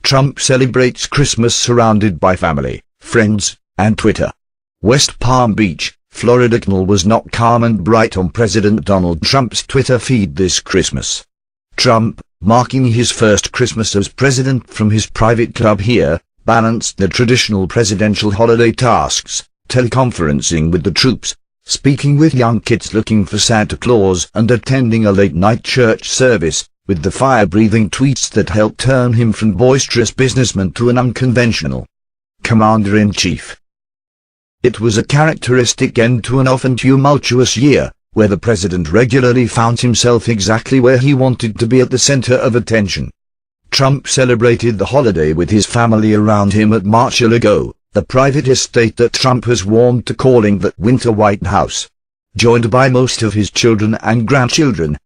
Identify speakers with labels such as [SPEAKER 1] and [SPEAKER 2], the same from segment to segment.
[SPEAKER 1] Trump celebrates Christmas surrounded by family, friends, and Twitter. West Palm Beach, Florida was not calm and bright on President Donald Trump's Twitter feed this Christmas. Trump, marking his first Christmas as president from his private club here, balanced the traditional presidential holiday tasks, teleconferencing with the troops, speaking with young kids looking for Santa Claus, and attending a late-night church service, with the fire-breathing tweets that helped turn him from boisterous businessman to an unconventional commander-in-chief. It was a characteristic end to an often tumultuous year, where the president regularly found himself exactly where he wanted to be, at the center of attention. Trump celebrated the holiday with his family around him at Mar-a-Lago, the private estate that Trump has warmed to calling the Winter White House, joined by most of his children and grandchildren.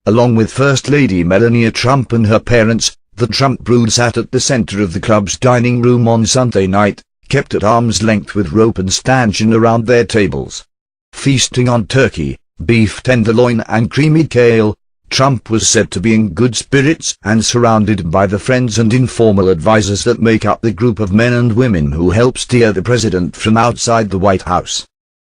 [SPEAKER 1] Along with First Lady Melania Trump and her parents, the Trump brood sat at the center of the club's dining room on Sunday night, kept at arm's length with rope and stanchion around their tables. Feasting on turkey, beef tenderloin and creamy kale, Trump was said to be in good spirits and surrounded by the friends and informal advisors that make up the group of men and women who help steer the president from outside the White House.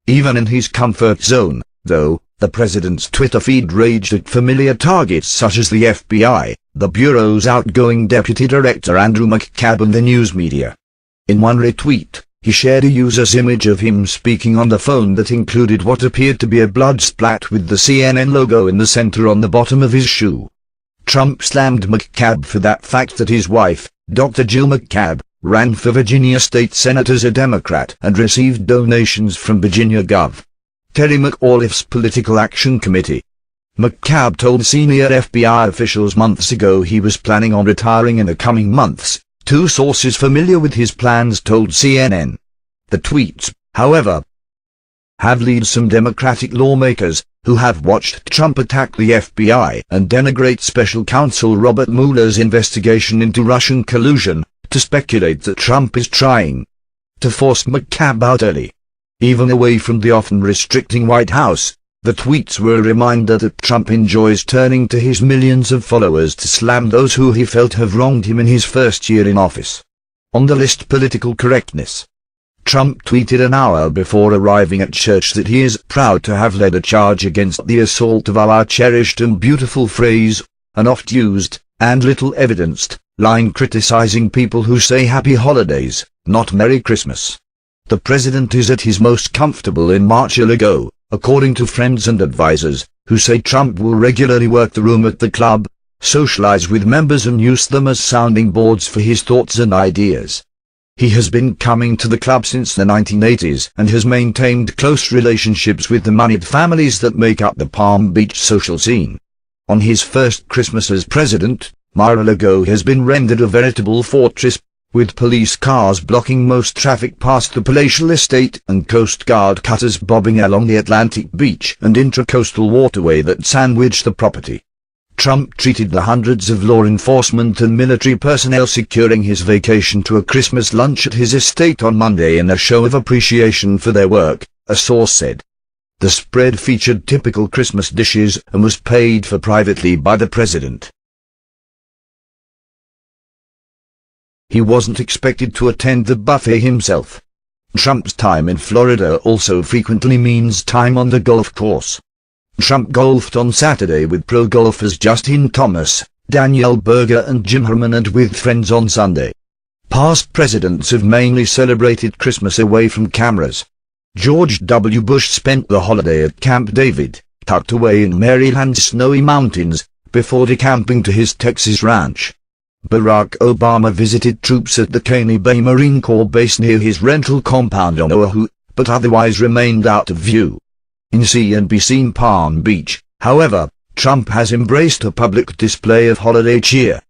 [SPEAKER 1] Even in his comfort zone, though, the president's Twitter feed raged at familiar targets such as the FBI, the Bureau's outgoing Deputy Director Andrew McCabe, and the news media. In one retweet, he shared a user's image of him speaking on the phone that included what appeared to be a blood splat with the CNN logo in the center on the bottom of his shoe. Trump slammed McCabe for that fact that his wife, Dr. Jill McCabe, ran for Virginia State Senate as a Democrat and received donations from Virginia Gov. Terry McAuliffe's Political Action Committee. McCabe told senior FBI officials months ago he was planning on retiring in the coming months, two sources familiar with his plans told CNN. The tweets, however, have led some Democratic lawmakers, who have watched Trump attack the FBI and denigrate special counsel Robert Mueller's investigation into Russian collusion, to speculate that Trump is trying to force McCabe out early. Even away from the often restricting White House, the tweets were a reminder that Trump enjoys turning to his millions of followers to slam those who he felt have wronged him in his first year in office. On the list, political correctness. Trump tweeted an hour before arriving at church that he is proud to have led a charge against the assault of our cherished and beautiful phrase, an oft-used, and little evidenced, line criticizing people who say Happy Holidays, not Merry Christmas. The president is at his most comfortable in Mar-a-Lago, according to friends and advisors, who say Trump will regularly work the room at the club, socialize with members and use them as sounding boards for his thoughts and ideas. He has been coming to the club since the 1980s and has maintained close relationships with the moneyed families that make up the Palm Beach social scene. On his first Christmas as president, Mar-a-Lago has been rendered a veritable fortress, with police cars blocking most traffic past the palatial estate and Coast Guard cutters bobbing along the Atlantic beach and intracoastal waterway that sandwich the property. Trump treated the hundreds of law enforcement and military personnel securing his vacation to a Christmas lunch at his estate on Monday in a show of appreciation for their work, a source said. The spread featured typical Christmas dishes and was paid for privately by the president. He wasn't expected to attend the buffet himself. Trump's time in Florida also frequently means time on the golf course. Trump golfed on Saturday with pro golfers Justin Thomas, Danielle Berger and Jim Herman, and with friends on Sunday. Past presidents have mainly celebrated Christmas away from cameras. George W. Bush spent the holiday at Camp David, tucked away in Maryland's snowy mountains, before decamping to his Texas ranch. Barack Obama visited troops at the Caney Bay Marine Corps base near his rental compound on Oahu, but otherwise remained out of view. In CNBC Palm Beach, however, Trump has embraced a public display of holiday cheer.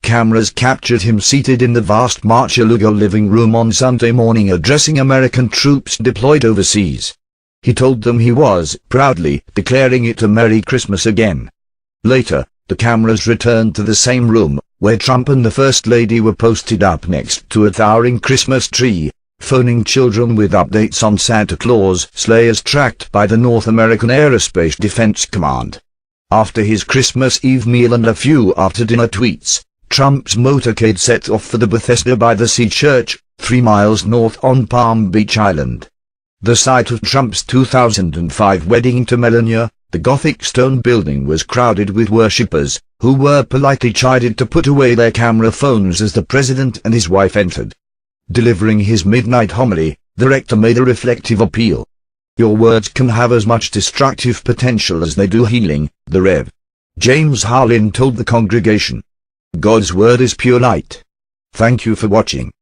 [SPEAKER 1] Cameras captured him seated in the vast Mar-a-Lago living room on Sunday morning addressing American troops deployed overseas. He told them he was proudly declaring it a Merry Christmas again. Later, the cameras returned to the same room, where Trump and the First Lady were posted up next to a towering Christmas tree, phoning children with updates on Santa Claus sleigh as tracked by the North American Aerospace Defense Command. After his Christmas Eve meal and a few after-dinner tweets, Trump's motorcade set off for the Bethesda-by-the-Sea Church, 3 miles north on Palm Beach Island. The site of Trump's 2005 wedding to Melania, the Gothic stone building was crowded with worshippers, who were politely chided to put away their camera phones as the president and his wife entered. Delivering his midnight homily, the rector made a reflective appeal. "Your words can have as much destructive potential as they do healing," the Rev. James Harlin told the congregation. "God's word is pure light." Thank you for watching.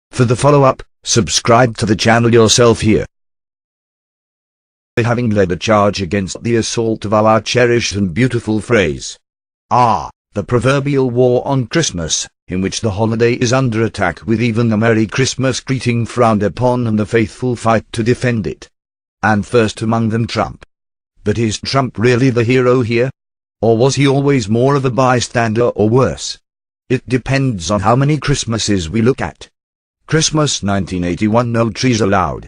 [SPEAKER 1] For the follow-up, subscribe to the channel yourself here. Having led a charge against the assault of our cherished and beautiful phrase, the proverbial war on Christmas, in which the holiday is under attack with even a Merry Christmas greeting frowned upon and the faithful fight to defend it. And first among them Trump. But is Trump really the hero here? Or was he always more of a bystander or worse? It depends on how many Christmases we look at. Christmas 1981, no trees allowed.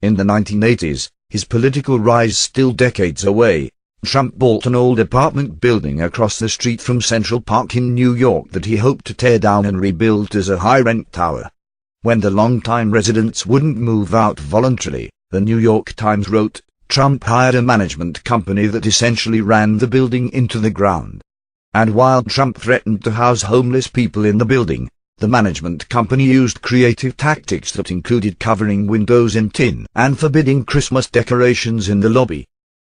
[SPEAKER 1] In the 1980s, his political rise still decades away, Trump bought an old apartment building across the street from Central Park in New York that he hoped to tear down and rebuild as a high-rent tower. When the longtime residents wouldn't move out voluntarily, the New York Times wrote, Trump hired a management company that essentially ran the building into the ground. And while Trump threatened to house homeless people in the building, the management company used creative tactics that included covering windows in tin and forbidding Christmas decorations in the lobby.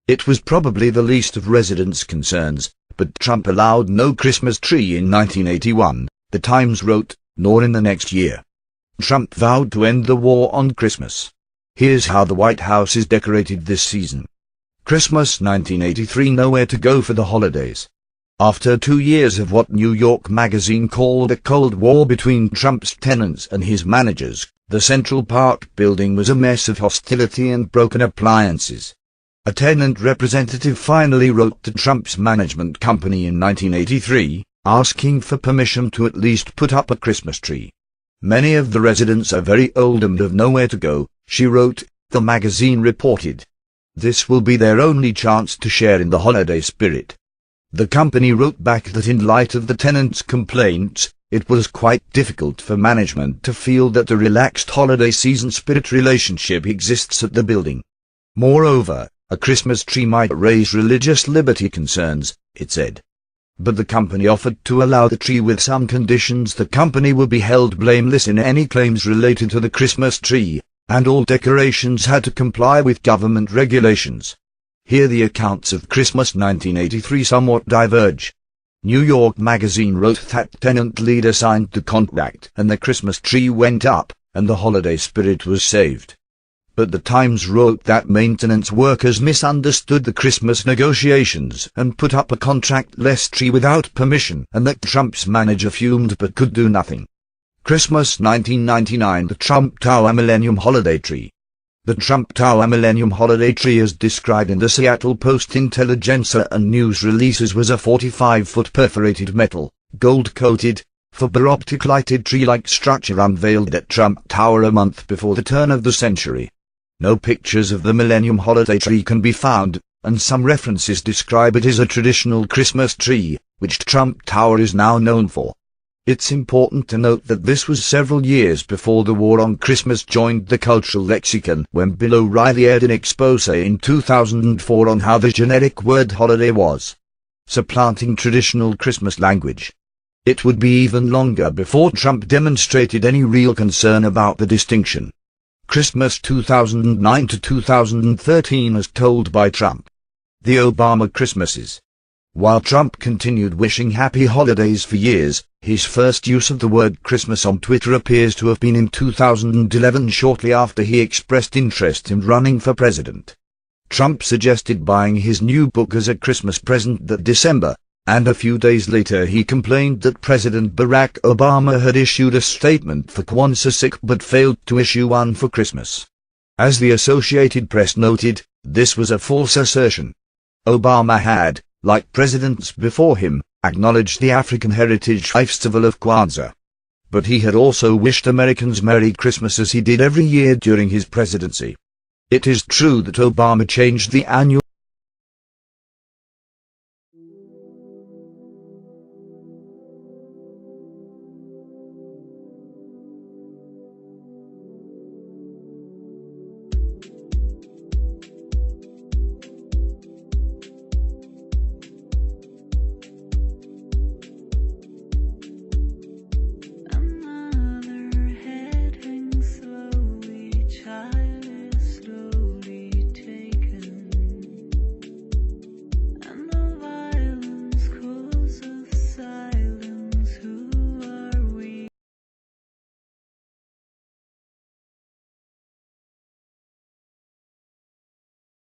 [SPEAKER 1] It was probably the least of residents' concerns, but Trump allowed no Christmas tree in 1981, the Times wrote, nor in the next year. Trump vowed to end the war on Christmas. Here's how the White House is decorated this season. Christmas 1983, nowhere to go for the holidays. After 2 years of what New York Magazine called a Cold War between Trump's tenants and his managers, the Central Park building was a mess of hostility and broken appliances. A tenant representative finally wrote to Trump's management company in 1983, asking for permission to at least put up a Christmas tree. Many of the residents are very old and have nowhere to go, she wrote, the magazine reported. This will be their only chance to share in the holiday spirit. The company wrote back that in light of the tenants' complaints, it was quite difficult for management to feel that a relaxed holiday season spirit relationship exists at the building. Moreover, a Christmas tree might raise religious liberty concerns, it said. But the company offered to allow the tree with some conditions. The company would be held blameless in any claims related to the Christmas tree, and all decorations had to comply with government regulations. Here the accounts of Christmas 1983 somewhat diverge. New York Magazine wrote that tenant leader signed the contract and the Christmas tree went up, and the holiday spirit was saved. But the Times wrote that maintenance workers misunderstood the Christmas negotiations and put up a contract-less tree without permission, and that Trump's manager fumed but could do nothing. Christmas 1999, the Trump Tower Millennium Holiday Tree. The Trump Tower Millennium Holiday Tree, as described in the Seattle Post-Intelligencer and news releases, was a 45-foot perforated metal, gold-coated, fiber optic lighted tree-like structure unveiled at Trump Tower a month before the turn of the century. No pictures of the Millennium Holiday Tree can be found, and some references describe it as a traditional Christmas tree, which Trump Tower is now known for. It's important to note that this was several years before the war on Christmas joined the cultural lexicon, when Bill O'Reilly aired an expose in 2004 on how the generic word holiday was supplanting traditional Christmas language. It would be even longer before Trump demonstrated any real concern about the distinction. Christmas 2009 to 2013 as told by Trump. The Obama Christmases. While Trump continued wishing happy holidays for years, his first use of the word Christmas on Twitter appears to have been in 2011, shortly after he expressed interest in running for president. Trump suggested buying his new book as a Christmas present that December, and a few days later he complained that President Barack Obama had issued a statement for Kwanzaa but failed to issue one for Christmas. As the Associated Press noted, this was a false assertion. Obama had, like presidents before him, acknowledged the African heritage festival of Kwanzaa. But he had also wished Americans Merry Christmas, as he did every year during his presidency. It is true that Obama changed the annual